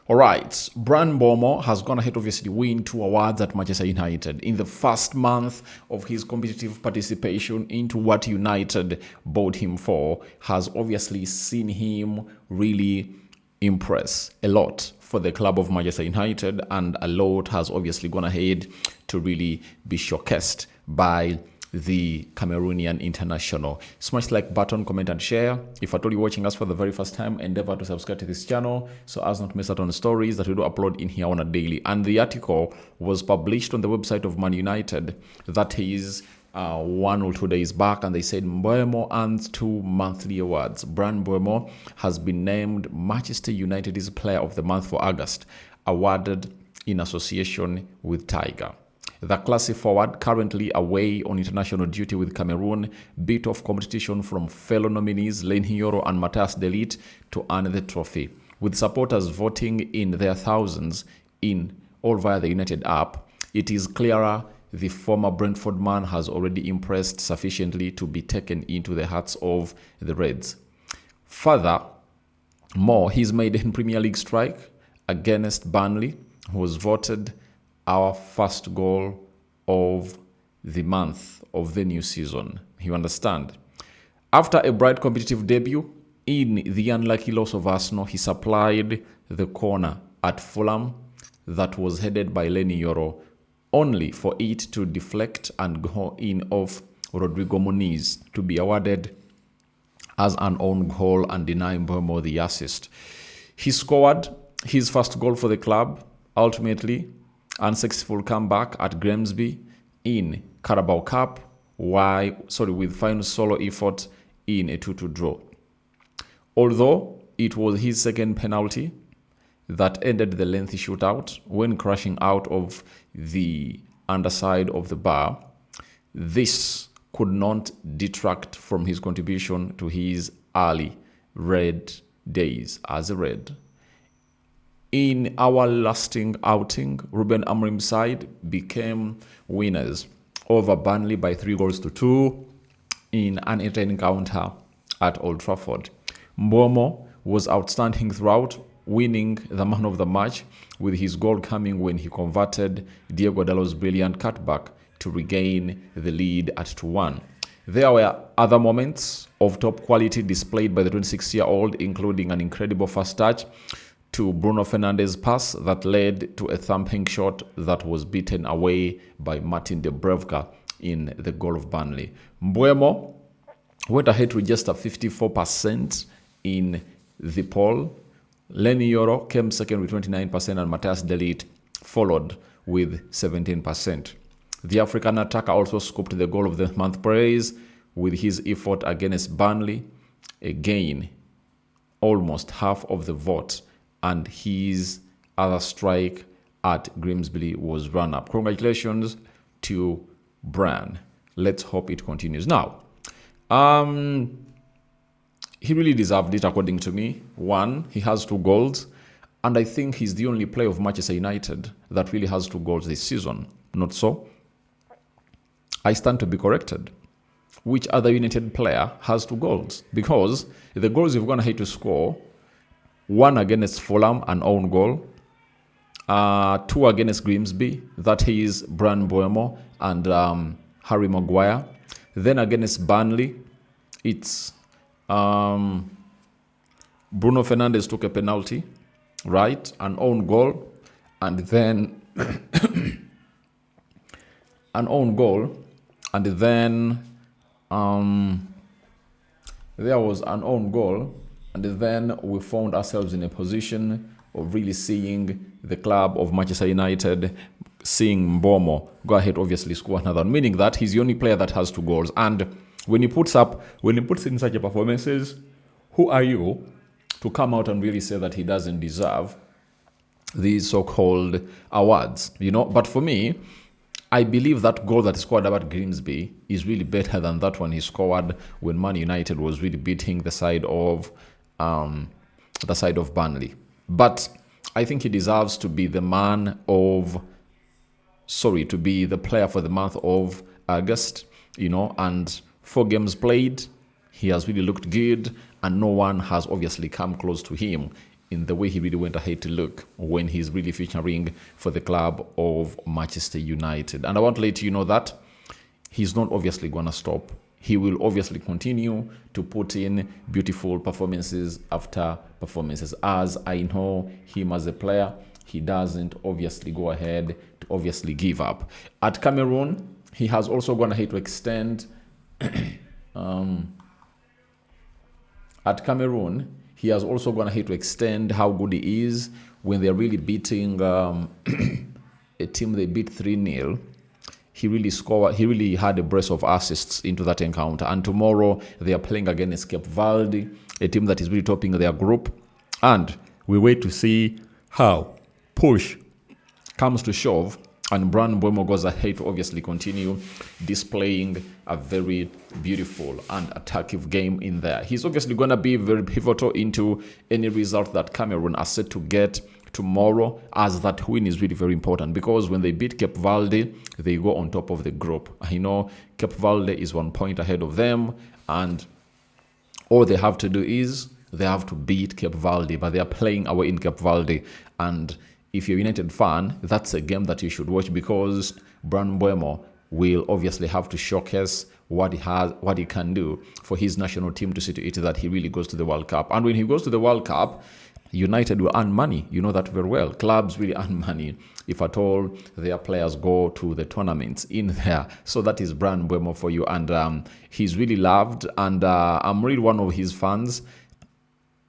All right, Bryan Mbeumo has gone ahead, obviously, win 2 awards at Manchester United in the first month of his competitive participation into what United bought him for. Has obviously seen him really impress a lot for the club of Manchester United, and a lot has obviously gone ahead to really be showcased by the Cameroonian international. Smash the like button, comment and share. If at all you're watching us for the very first time, endeavor to subscribe to this channel so as not to miss out on stories that we do upload in here on a daily. And the article was published on the website of Man United. That is 1 or 2 days back, and they said Mbeumo earns 2 monthly awards. Bryan Mbeumo has been named Manchester United's Player of the Month for August, awarded in association with Tiger. The classy forward, currently away on international duty with Cameroon, beat off competition from fellow nominees Leny Yoro and Matthias de Ligt to earn the trophy. With supporters voting in their thousands in all via the United app, it is clearer the former Brentford man has already impressed sufficiently to be taken into the hearts of the Reds. Furthermore, his maiden Premier League strike against Burnley was voted our first goal of the month of the new season. You understand? After a bright competitive debut in the unlucky loss of Arsenal, he supplied the corner at Fulham that was headed by Leny Yoro, only for it to deflect and go in off Rodrigo Muniz to be awarded as an own goal and deny Mbeumo the assist. He scored his first goal for the club, ultimately unsuccessful comeback at Grimsby in Carabao Cup, with final solo effort in a 2-2 draw. Although it was his second penalty that ended the lengthy shootout when crashing out of the underside of the bar, this could not detract from his contribution to his early Red days as a Red. In our lasting outing, Ruben Amorim's side became winners over Burnley by 3-2 in an encounter at Old Trafford. Mbeumo was outstanding throughout, winning the man of the match, with his goal coming when he converted Diego Dalot's brilliant cutback to regain the lead at 2-1. There were other moments of top quality displayed by the 26-year-old, including an incredible first touch to Bruno Fernandes' pass that led to a thumping shot that was beaten away by Martin Dubravka in the goal of Burnley. Mbeumo went ahead to register 54% in the poll. Leny Yoro came second with 29%, and Matthias de Ligt followed with 17%. The African attacker also scooped the goal of the month praise with his effort against Burnley, again almost half of the vote, and his other strike at Grimsby was run up. Congratulations to Bryan. Let's hope it continues. Now, he really deserved it, according to me. 1, he has 2 goals, and I think he's the only player of Manchester United that really has 2 goals this season. Not so? I stand to be corrected. Which other United player has 2 goals? Because the goals you've gone ahead to score: 1 against Fulham, an own goal; 2 against Grimsby, that is Bryan Mbeumo and Harry Maguire. Then against Burnley, it's Bruno Fernandes took a penalty, right? An own goal, and then an own goal, and then there was an own goal. And then we found ourselves in a position of really seeing the club of Manchester United, seeing Mbeumo go ahead, obviously score another one, meaning that he's the only player that has 2 goals. And when he puts in such a performances, who are you to come out and really say that he doesn't deserve these so-called awards? But for me, I believe that goal that he scored about Grimsby is really better than that one he scored when Man United was really beating the side of Burnley. But I think he deserves to be the player for the month of August, and 4 games played, he has really looked good, and no one has obviously come close to him in the way he really went ahead to look when he's really featuring for the club of Manchester United. And I want to let you know that he's not obviously going to stop. He will obviously continue to put in beautiful performances after performances. As I know him as a player, he doesn't obviously go ahead to obviously give up. At Cameroon, he has also gone ahead to extend at Cameroon, he has also gone ahead to extend how good he is when they're really beating a team they beat 3-0. He really scored. He really had a brace of assists into that encounter. And tomorrow they are playing against Cape Verde, a team that is really topping their group. And we wait to see how push comes to shove and Bryan Mbeumo goes ahead to obviously continue displaying a very beautiful and attacking game in there. He's obviously going to be very pivotal into any result that Cameroon are set to get tomorrow, as that win is really very important, because when they beat Cape Verde, they go on top of the group. I know Cape Verde is 1 point ahead of them, and all they have to do is they have to beat Cape Verde, but they are playing away in Cape Verde. And if you're a United fan, that's a game that you should watch, because Bryan Mbeumo will obviously have to showcase what he can do for his national team to see to it that he really goes to the World Cup. And when he goes to the World Cup, United will earn money. You know that very well. Clubs really earn money if at all their players go to the tournaments in there. So that is Bryan Mbeumo for you. And he's really loved. And I'm really one of his fans.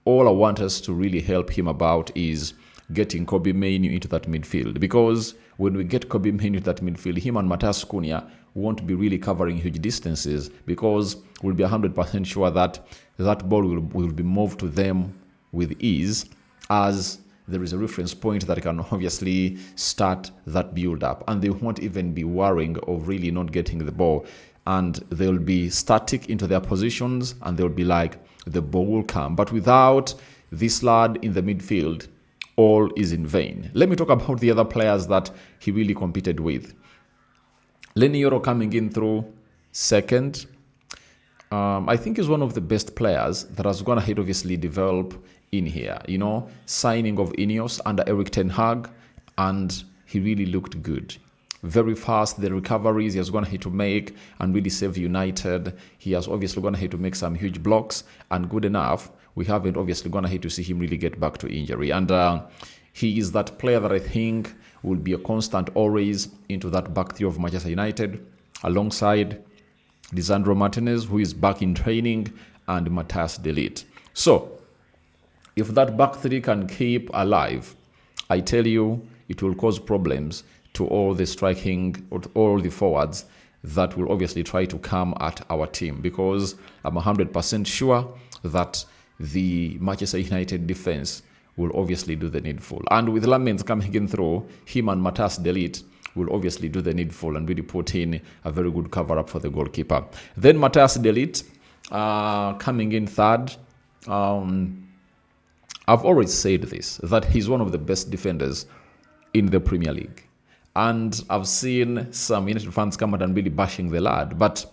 All I want us to really help him about is getting Kobbie Mainoo into that midfield. Because when we get Kobbie Mainoo into that midfield, him and Matthias Cunha won't be really covering huge distances, because we'll be 100% sure that that ball will be moved to them with ease, as there is a reference point that can obviously start that build up, and they won't even be worrying of really not getting the ball, and they'll be static into their positions, and they'll be like, the ball will come. But without this lad in the midfield, all is in vain. Let me talk about the other players that he really competed with. Leny Yoro coming in through second. I think he's one of the best players that has gone ahead obviously develop in here. You know, signing of Ineos under Eric Ten Hag, and he really looked good. Very fast, the recoveries he has gone ahead to make and really save United. He has obviously gone ahead to make some huge blocks, and good enough, we haven't obviously gone ahead to see him really get back to injury. And he is that player that I think will be a constant always into that back three of Manchester United, alongside Lisandro Martinez, who is back in training, and Matthias de Ligt. So, if that back three can keep alive, I tell you, it will cause problems to all the striking, or all the forwards that will obviously try to come at our team, because I'm 100% sure that the Manchester United defense will obviously do the needful. And with Lamens coming in through, him and Matthias de Ligt will obviously do the needful and really put in a very good cover-up for the goalkeeper. Then Matthias de Ligt coming in third. I've always said this, that he's one of the best defenders in the Premier League. And I've seen some United fans come out and really bashing the lad. But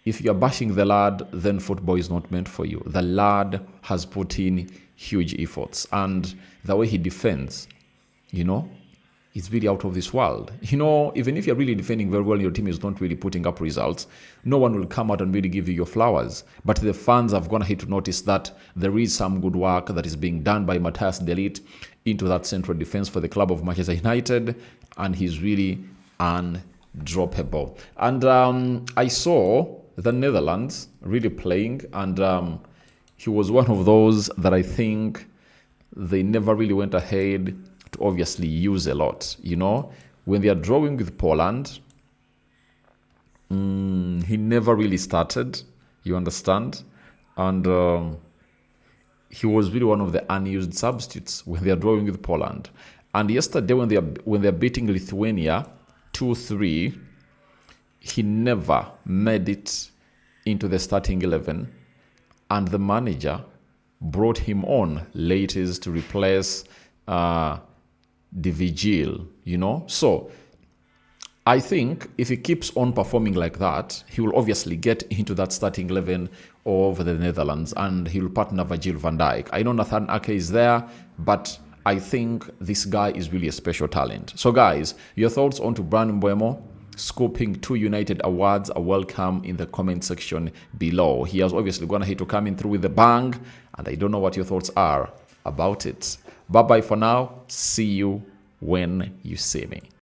if you're bashing the lad, then football is not meant for you. The lad has put in huge efforts. And the way he defends, you know, it's really out of this world. You know, even if you're really defending very well, your team is not really putting up results, no one will come out and really give you your flowers. But the fans have gone ahead to notice that there is some good work that is being done by Matthias de Ligt into that central defense for the club of Manchester United, and he's really undroppable. And I saw the Netherlands really playing, and he was one of those that I think they never really went ahead to obviously use a lot. You know, when they are drawing with Poland, he never really started, you understand? And he was really one of the unused substitutes when they are drawing with Poland. And yesterday when they are beating Lithuania 2-3, he never made it into the starting 11, and the manager brought him on latest to replace De Vigil, you know. So I think if he keeps on performing like that, he will obviously get into that starting 11 of the Netherlands, and he'll partner Virgil van Dijk. I know Nathan Ake is there, but I think this guy is really a special talent. So guys, your thoughts on to Bryan Mbeumo scooping 2 United awards are welcome in the comment section below. He has obviously gone ahead to come in through with the bang, and I don't know what your thoughts are about it. Bye bye for now. See you when you see me.